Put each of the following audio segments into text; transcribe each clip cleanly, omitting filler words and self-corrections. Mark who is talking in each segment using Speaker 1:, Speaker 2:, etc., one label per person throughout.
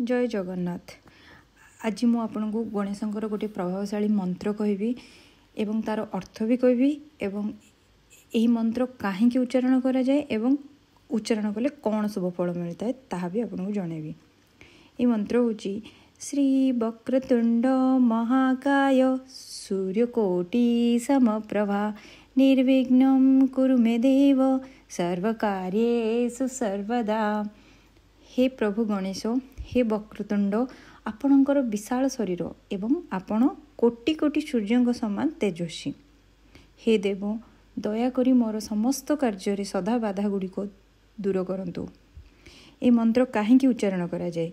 Speaker 1: जय जगन्नाथ। आज मु आपन को गणेशंकर गोटे प्रभावशाली मंत्र कहबी एवं तार अर्थ भी कहबी एवं यही मंत्र कहीं उच्चारण करा जाए एवं उच्चारण कले कौन शुभ फल मिलता है ताहा भी आपन को जनइबी। ये मंत्र होची श्री वक्रतुंड महाकाय सूर्यकोटि समप्रभा निर्विघ्नं कुरु मे देव सर्वकार्येषु सर्वदा। हे प्रभु गणेश, हे वक्रतुंड, आपणकर विशाल शरीर एवं आपण कोटि कोटि सूर्य समान तेजस्वी। हे देव, दयाकरी मोर समस्त कार्य सदा बाधा गुड़िक दूर करंतु। ये मंत्र कहीं उच्चारण करा जाए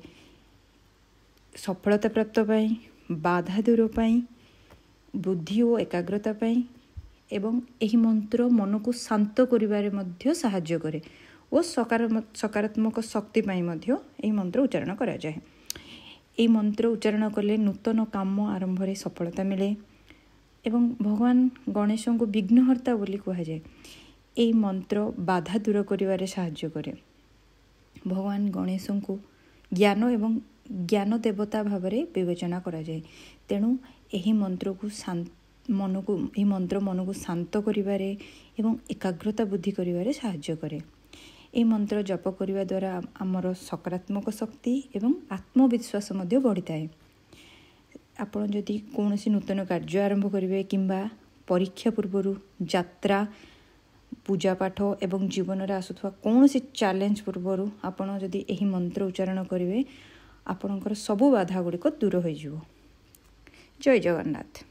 Speaker 1: सफलता प्राप्त पाई, बाधा दूर पाई, बुद्धि और एकाग्रता पाई एवं यही मंत्र मन को शांत करिबारे मध्य सहाय्य करे और सकारात्मक शक्ति पाई मध्य यही मंत्र उच्चारण करा जाए। ये मंत्र उच्चारण कले नूतन काम आरंभ रे सफलता मिले एवं भगवान गणेश को विघ्नहर्ता बोली कहा जाए। ये मंत्र बाधा दूर करिबारे सहाय्य करे। भगवान गणेश को ज्ञान एवं ज्ञान देवता भाव में विवेचना करा जाए। तेणु यही मंत्र को मन को शांत करिबारे एवं एकाग्रता बुद्धि करिबारे सहाय्य करे। ये मंत्र जप करने द्वारा आमर सकारात्मक शक्ति एवं आत्मविश्वास मध्य बढ़ी है। आपण जदि कौन नूतन कार्य आरंभ करेंगे किंबा परीक्षा पूर्व यात्रा पूजा पाठ एवं जीवन में आसुवा कौन चैलेंज पूर्व आपण जदि यही मंत्र उच्चारण करेंगे आपणकर सबु बाधा गुड़िक दूर हो। जय जगन्नाथ।